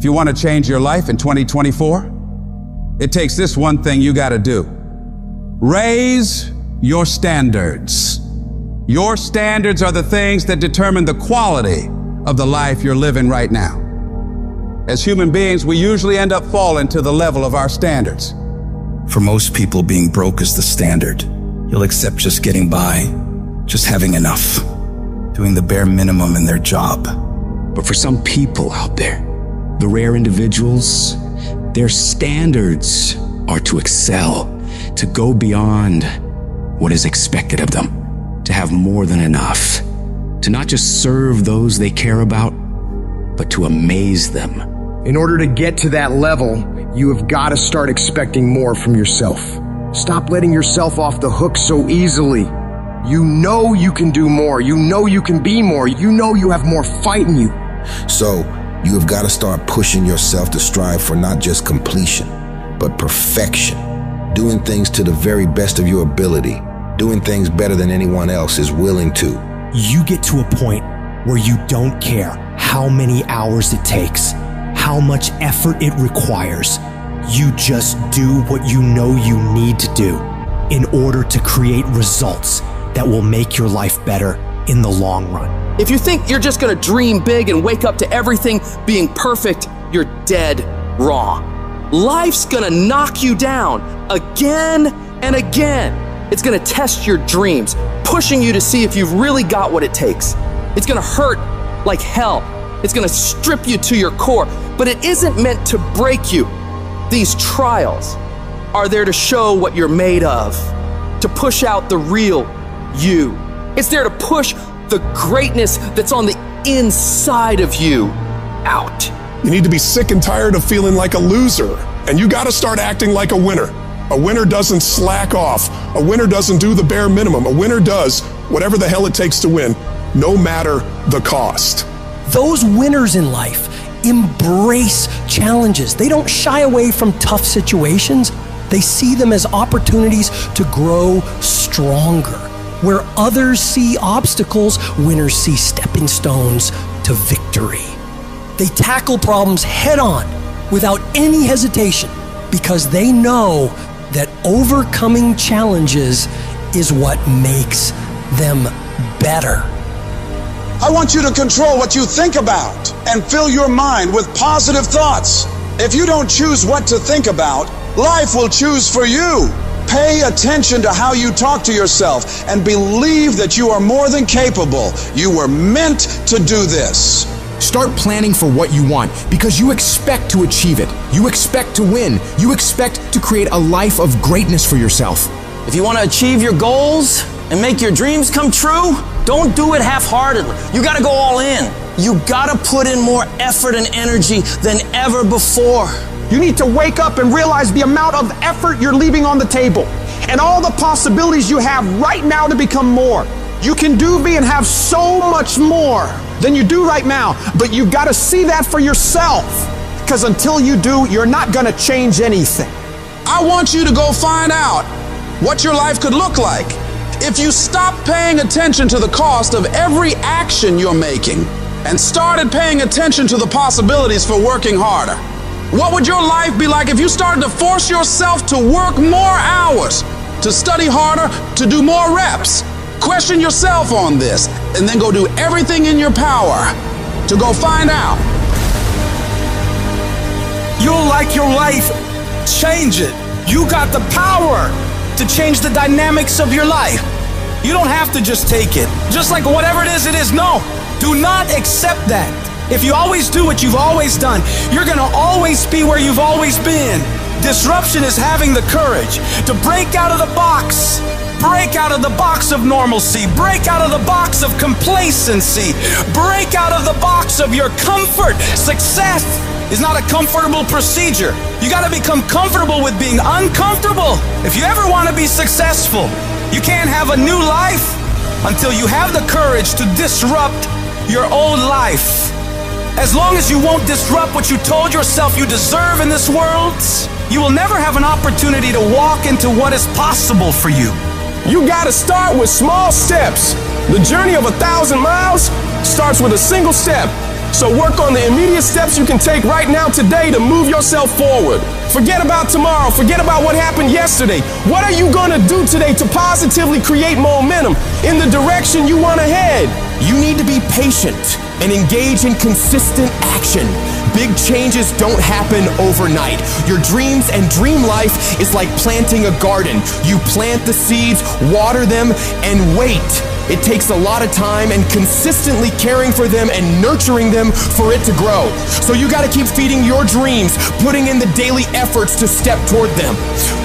If you want to change your life in 2024, it takes this one thing you got to do. Raise your standards. Your standards are the things that determine the quality of the life you're living right now. As human beings, we usually end up falling to the level of our standards. For most people, being broke is the standard. You'll accept just getting by, just having enough, doing the bare minimum in their job. But for some people out there, the rare individuals, their standards are to excel, to go beyond what is expected of them, to have more than enough, to not just serve those they care about, but to amaze them. In order to get to that level, you have got to start expecting more from yourself. Stop letting yourself off the hook so easily. You know you can do more. You know you can be more. You know you have more fight in you. So, you have got to start pushing yourself to strive for not just completion, but perfection. Doing things to the very best of your ability. Doing things better than anyone else is willing to. You get to a point where you don't care how many hours it takes, how much effort it requires. You just do what you know you need to do in order to create results that will make your life better in the long run. If you think you're just gonna dream big and wake up to everything being perfect, you're dead wrong. Life's gonna knock you down again and again. It's gonna test your dreams, pushing you to see if you've really got what it takes. It's gonna hurt like hell. It's gonna strip you to your core, but it isn't meant to break you. These trials are there to show what you're made of, to push out the real you. It's there to push the greatness that's on the inside of you out. You need to be sick and tired of feeling like a loser, and you gotta start acting like a winner. A winner doesn't slack off. A winner doesn't do the bare minimum. A winner does whatever the hell it takes to win, no matter the cost. Those winners in life embrace challenges. They don't shy away from tough situations. They see them as opportunities to grow stronger. Where others see obstacles, winners see stepping stones to victory. They tackle problems head on without any hesitation because they know that overcoming challenges is what makes them better. I want you to control what you think about and fill your mind with positive thoughts. If you don't choose what to think about, life will choose for you. Pay attention to how you talk to yourself and believe that you are more than capable. You were meant to do this. Start planning for what you want because you expect to achieve it. You expect to win. You expect to create a life of greatness for yourself. If you want to achieve your goals and make your dreams come true, don't do it half-heartedly. You got to go all in. You got to put in more effort and energy than ever before. You need to wake up and realize the amount of effort you're leaving on the table and all the possibilities you have right now to become more. You can do, be, and have so much more than you do right now, but you got to see that for yourself, because until you do, you're not going to change anything. I want you to go find out what your life could look like if you stopped paying attention to the cost of every action you're making and started paying attention to the possibilities for working harder. What would your life be like if you started to force yourself to work more hours, to study harder, to do more reps? Question yourself on this, and then go do everything in your power to go find out. You'll like your life, change it. You got the power to change the dynamics of your life. You don't have to just take it. Just like whatever it is, no. Do not accept that. If you always do what you've always done, you're gonna always be where you've always been. Disruption is having the courage to break out of the box. Break out of the box of normalcy. Break out of the box of complacency. Break out of the box of your comfort. Success is not a comfortable procedure. You gotta become comfortable with being uncomfortable. If you ever wanna be successful, you can't have a new life until you have the courage to disrupt your old life. As long as you won't disrupt what you told yourself you deserve in this world, you will never have an opportunity to walk into what is possible for you. You gotta start with small steps. The journey of 1,000 miles starts with a single step. So work on the immediate steps you can take right now today to move yourself forward. Forget about tomorrow. Forget about what happened yesterday. What are you going to do today to positively create momentum in the direction you want to head? You need to be patient and engage in consistent action. Big changes don't happen overnight. Your dreams and dream life is like planting a garden. You plant the seeds, water them, and wait. It takes a lot of time and consistently caring for them and nurturing them for it to grow. So you gotta keep feeding your dreams, putting in the daily efforts to step toward them.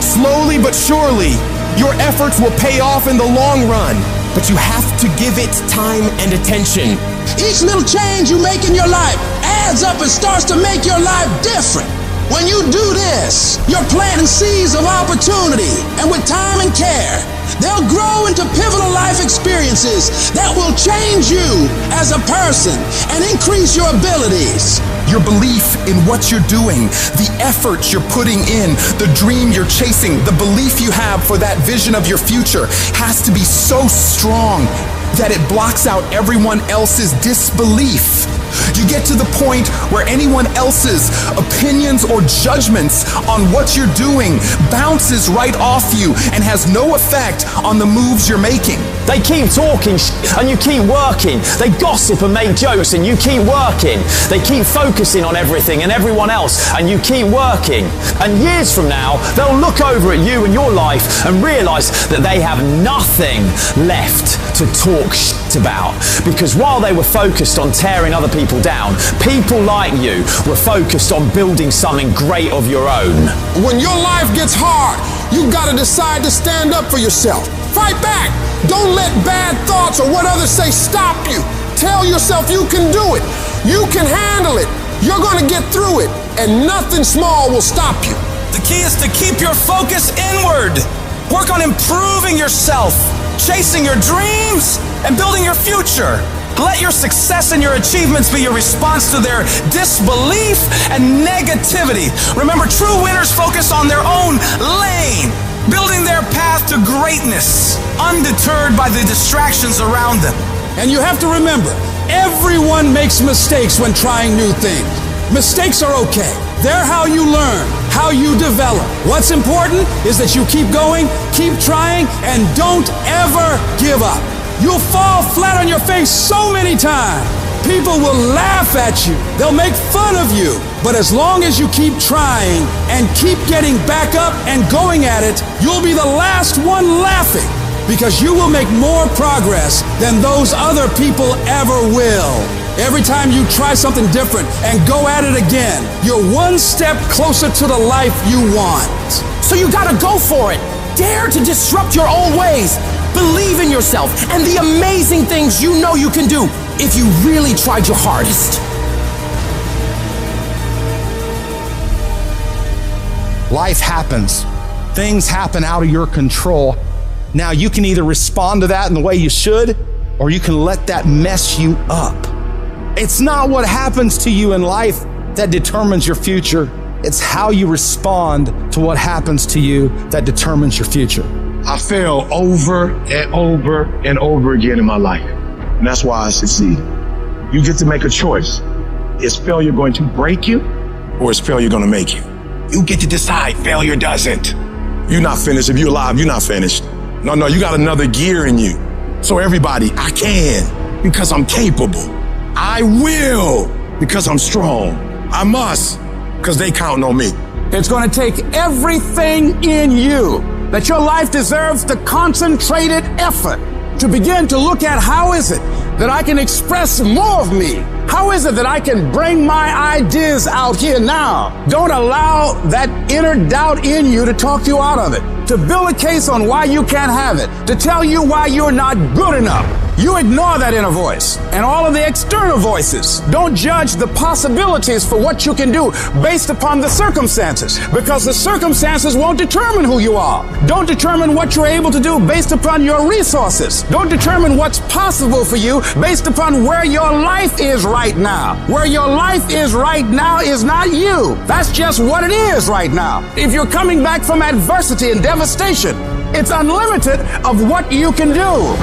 Slowly but surely, your efforts will pay off in the long run, but you have to give it time and attention. Each little change you make in your life adds up and starts to make your life different. When you do this, you're planting seeds of opportunity, and with time and care, they'll grow into pivotal life experiences that will change you as a person and increase your abilities. Your belief in what you're doing, the effort you're putting in, the dream you're chasing, the belief you have for that vision of your future has to be so strong that it blocks out everyone else's disbelief. You get to the point where anyone else's opinions or judgments on what you're doing bounces right off you and has no effect on the moves you're making. They keep talking and you keep working. They gossip and make jokes and you keep working. They keep focusing on everything and everyone else and you keep working. And years from now, they'll look over at you and your life and realize that they have nothing left to talk about. Because while they were focused on tearing other people down, people like you were focused on building something great of your own. When your life gets hard, you gotta decide to stand up for yourself. Fight back. Don't let bad thoughts or what others say stop you. Tell yourself you can do it. You can handle it. You're gonna get through it, and nothing small will stop you. The key is to keep your focus inward. Work on improving yourself, chasing your dreams, and building your future. Let your success and your achievements be your response to their disbelief and negativity. Remember, true winners focus on their own lane, building their path to greatness, undeterred by the distractions around them. And you have to remember, everyone makes mistakes when trying new things. Mistakes are okay. They're how you learn, how you develop. What's important is that you keep going, keep trying, and don't ever give up. You'll fall flat on your face so many times. People will laugh at you. They'll make fun of you. But as long as you keep trying and keep getting back up and going at it, you'll be the last one laughing, because you will make more progress than those other people ever will. Every time you try something different and go at it again, you're one step closer to the life you want. So you gotta go for it. Dare to disrupt your old ways. Believe in yourself and the amazing things you know you can do if you really tried your hardest. Life happens. Things happen out of your control. Now you can either respond to that in the way you should, or you can let that mess you up. It's not what happens to you in life that determines your future. It's how you respond to what happens to you that determines your future. I fail over and over and over again in my life. And that's why I succeed. You get to make a choice. Is failure going to break you, or is failure going to make you? You get to decide. Failure doesn't. You're not finished. If you're alive, you're not finished. No, you got another gear in you. So everybody, I can because I'm capable. I will because I'm strong. I must because they counting on me. It's going to take everything in you that your life deserves the concentrated effort to begin to look at how is it that I can express more of me? How is it that I can bring my ideas out here now? Don't allow that inner doubt in you to talk you out of it, to build a case on why you can't have it, to tell you why you're not good enough. You ignore that inner voice and all of the external voices. Don't judge the possibilities for what you can do based upon the circumstances, because the circumstances won't determine who you are. Don't determine what you're able to do based upon your resources. Don't determine what's possible for you based upon where your life is right now. Where your life is right now is not you. That's just what it is right now. If you're coming back from adversity and devastation, it's unlimited of what you can do.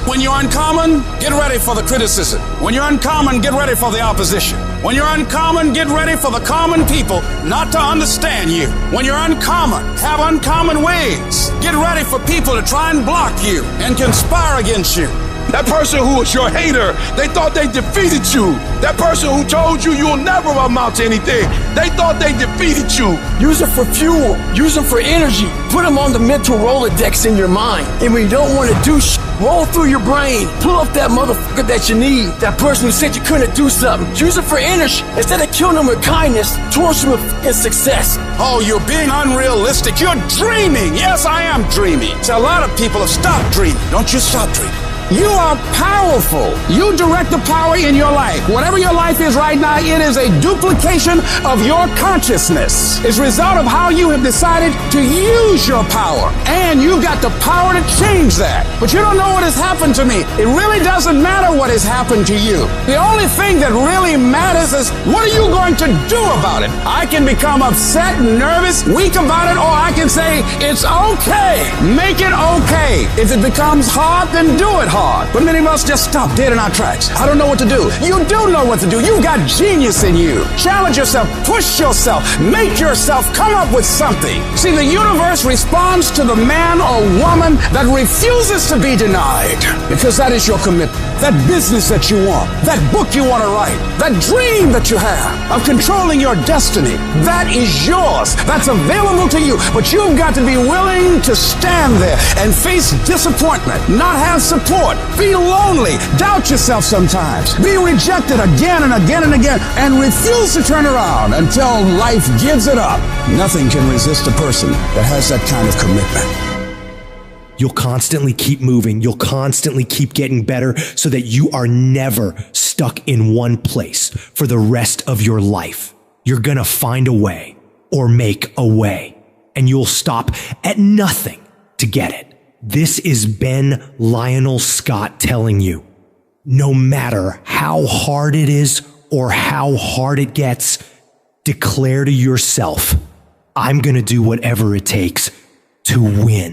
When you're uncommon, get ready for the criticism. When you're uncommon, get ready for the opposition. When you're uncommon, get ready for the common people not to understand you. When you're uncommon, have uncommon ways. Get ready for people to try and block you and conspire against you. That person who was your hater, they thought they defeated you. That person who told you you'll never amount to anything, they thought they defeated you. Use them for fuel. Use them for energy. Put them on the mental Rolodex in your mind. And when you don't want to do roll through your brain. Pull up that motherfucker that you need. That person who said you couldn't do something. Use it for energy. Instead of killing them with kindness, torch them with fucking success. Oh, you're being unrealistic. You're dreaming. Yes, I am dreaming. So a lot of people have stopped dreaming. Don't you stop dreaming. You are powerful. You direct the power in your life. Whatever your life is right now, it is a duplication of your consciousness. It's a result of how you have decided to use your power. And you've got the power to change that. But you don't know what has happened to me. It really doesn't matter what has happened to you. The only thing that really matters is what are you going to do about it? I can become upset, nervous, weak about it, or I can say, it's okay. Make it okay. If it becomes hard, then do it hard. But many of us just stop dead in our tracks. I don't know what to do. You do know what to do. You've got genius in you. Challenge yourself. Push yourself. Make yourself come up with something. See, the universe responds to the man or woman that refuses to be denied. Because that is your commitment. That business that you want. That book you want to write. That dream that you have of controlling your destiny. That is yours. That's available to you. But you've got to be willing to stand there and face disappointment. Not have support. Be lonely. Doubt yourself sometimes. Be rejected again and again and again. And refuse to turn around until life gives it up. Nothing can resist a person that has that kind of commitment. You'll constantly keep moving. You'll constantly keep getting better so that you are never stuck in one place for the rest of your life. You're gonna find a way or make a way, and you'll stop at nothing to get it. This is Ben Lionel Scott telling you, no matter how hard it is or how hard it gets, declare to yourself, I'm gonna do whatever it takes to win.